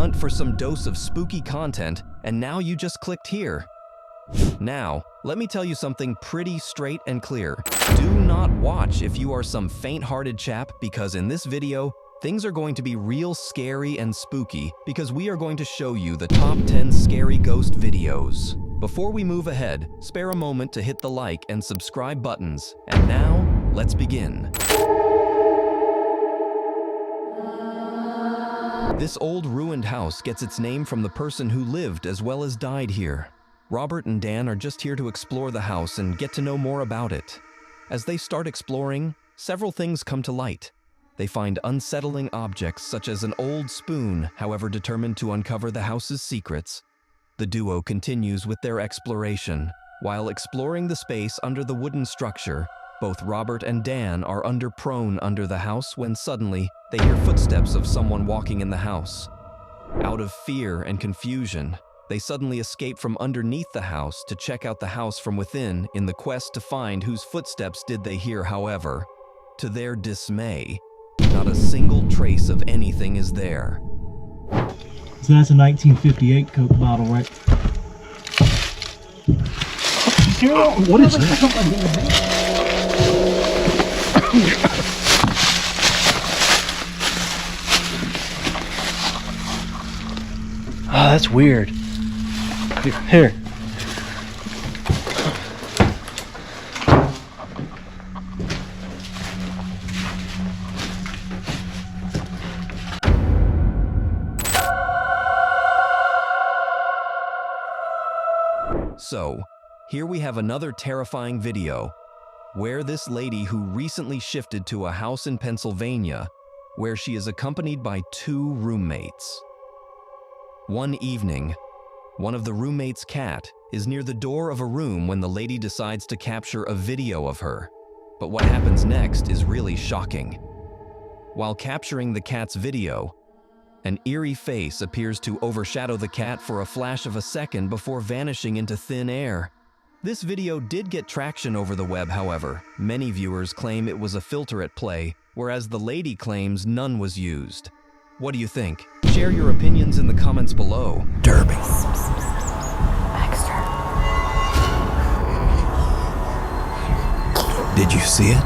hunt for some dose of spooky content, and now you just clicked here. Now, let me tell you something pretty straight and clear. Do not watch if you are some faint-hearted chap, because in this video, things are going to be real scary and spooky because we are going to show you the top 10 scary ghost videos. Before we move ahead, spare a moment to hit the like and subscribe buttons. And now, let's begin. This old ruined house gets its name from the person who lived as well as died here. Robert and Dan are just here to explore the house and get to know more about it. As they start exploring, several things come to light. They find unsettling objects such as an old spoon, however determined to uncover the house's secrets. The duo continues with their exploration. While exploring the space under the wooden structure, both Robert and Dan are prone under the house when suddenly they hear footsteps of someone walking in the house. Out of fear and confusion, they suddenly escape from underneath the house to check out the house from within in the quest to find whose footsteps did they hear. However, to their dismay, not a single trace of anything is there. So that's a 1958 Coke bottle, right? What is that? Oh, that's weird. Here. So, here we have another terrifying video, where this lady who recently shifted to a house in Pennsylvania, where she is accompanied by 2 roommates. One evening, one of the roommates' cat is near the door of a room when the lady decides to capture a video of her. But what happens next is really shocking. While capturing the cat's video, an eerie face appears to overshadow the cat for a flash of a second before vanishing into thin air. This video did get traction over the web, however. Many viewers claim it was a filter at play, whereas the lady claims none was used. What do you think? Share your opinions in the comments below. Derby. Did you see it?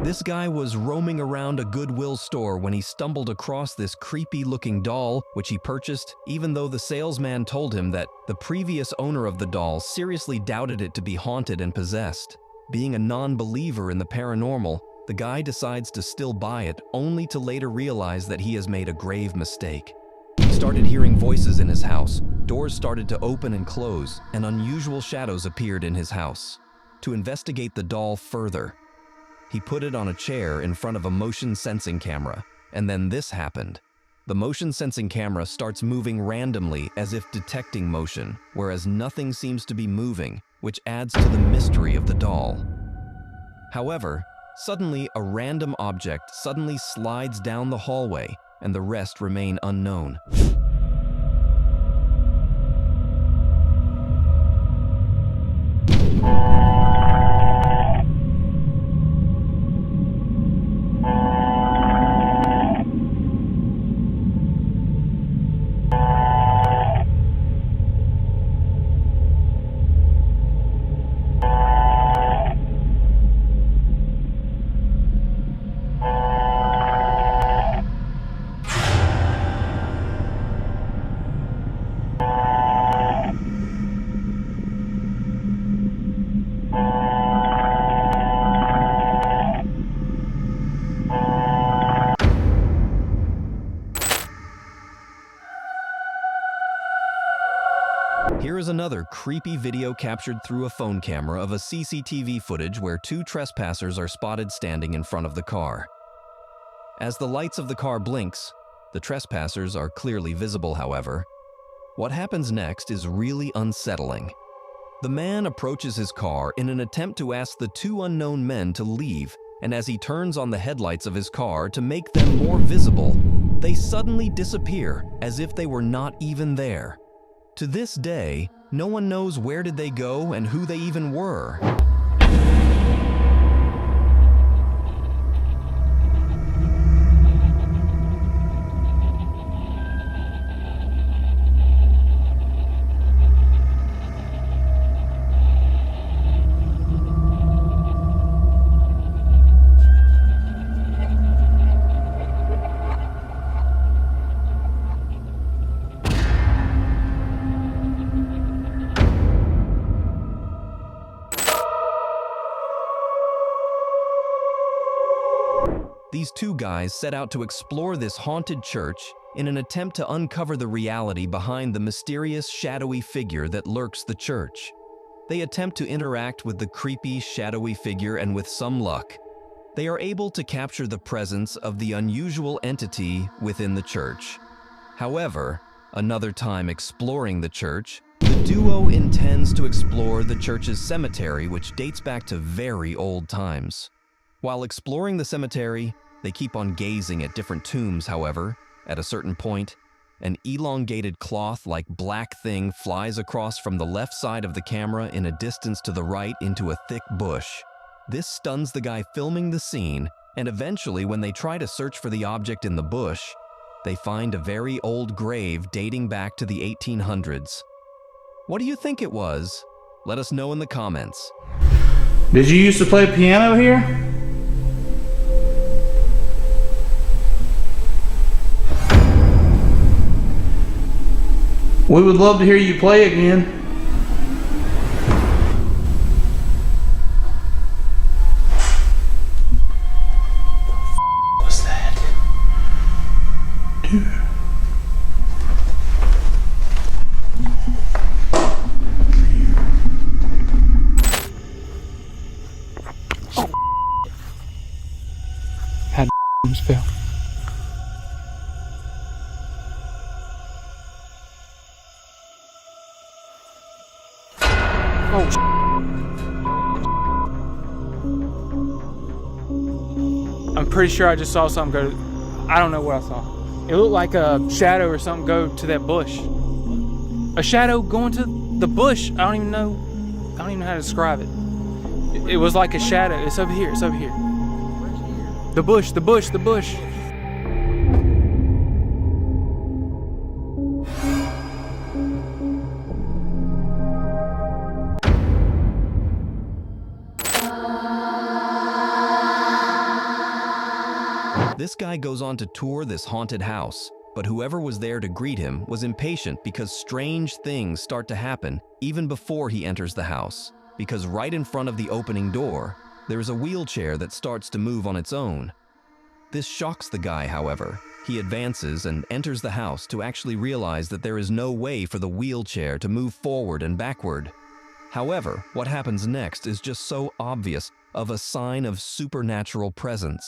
This guy was roaming around a Goodwill store when he stumbled across this creepy-looking doll, which he purchased, even though the salesman told him that the previous owner of the doll seriously doubted it to be haunted and possessed. Being a non-believer in the paranormal, the guy decides to still buy it, only to later realize that he has made a grave mistake. He started hearing voices in his house, doors started to open and close, and unusual shadows appeared in his house. To investigate the doll further, he put it on a chair in front of a motion sensing camera, and then this happened. The motion sensing camera starts moving randomly as if detecting motion, whereas nothing seems to be moving, which adds to the mystery of the doll. However, suddenly a random object suddenly slides down the hallway, and the rest remain unknown. Here is another creepy video captured through a phone camera of a CCTV footage where 2 trespassers are spotted standing in front of the car. As the lights of the car blinks, the trespassers are clearly visible, however. What happens next is really unsettling. The man approaches his car in an attempt to ask the 2 unknown men to leave, and as he turns on the headlights of his car to make them more visible, they suddenly disappear as if they were not even there. To this day, no one knows where did they go and who they even were. These two guys set out to explore this haunted church in an attempt to uncover the reality behind the mysterious, shadowy figure that lurks the church. They attempt to interact with the creepy, shadowy figure, and with some luck, they are able to capture the presence of the unusual entity within the church. However, another time exploring the church, the duo intends to explore the church's cemetery, which dates back to very old times. While exploring the cemetery, they keep on gazing at different tombs. However, at a certain point, an elongated cloth-like black thing flies across from the left side of the camera in a distance to the right into a thick bush. This stuns the guy filming the scene, and eventually when they try to search for the object in the bush, they find a very old grave dating back to the 1800s. What do you think it was? Let us know in the comments. Did you used to play piano here? We would love to hear you play again. What was that? Dude. Oh. Had spell. Oh. I'm pretty sure I just saw something go. I don't know what I saw. It looked like a shadow or something go to that bush. A shadow going to the bush. I don't even know how to describe it. It was like a shadow. It's over here. It's over here. The bush. The bush. The bush. This guy goes on to tour this haunted house, but whoever was there to greet him was impatient because strange things start to happen even before he enters the house. Because right in front of the opening door, there is a wheelchair that starts to move on its own. This shocks the guy, however. He advances and enters the house to actually realize that there is no way for the wheelchair to move forward and backward. However, what happens next is just so obvious of a sign of supernatural presence.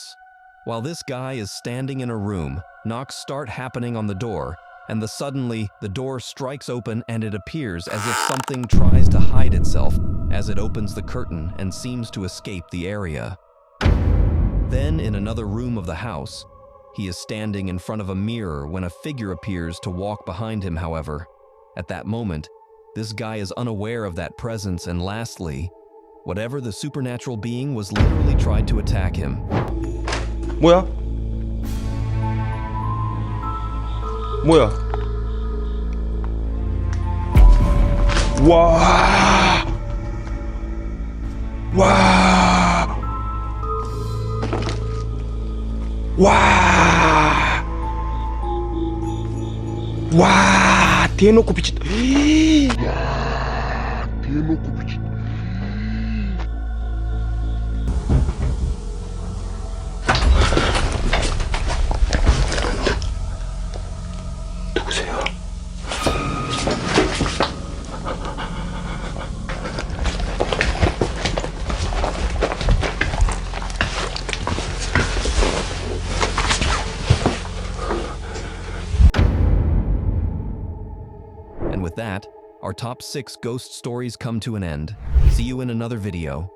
While this guy is standing in a room, knocks start happening on the door, and suddenly the door strikes open and it appears as if something tries to hide itself as it opens the curtain and seems to escape the area. Then, in another room of the house, he is standing in front of a mirror when a figure appears to walk behind him. However, at that moment, this guy is unaware of that presence, and lastly, whatever the supernatural being was literally tried to attack him. Well. Wow. Wow. Wow. Wow. Tiene kupichit. Tiene kupichit. And with that, our top 6 ghost stories come to an end. See you in another video.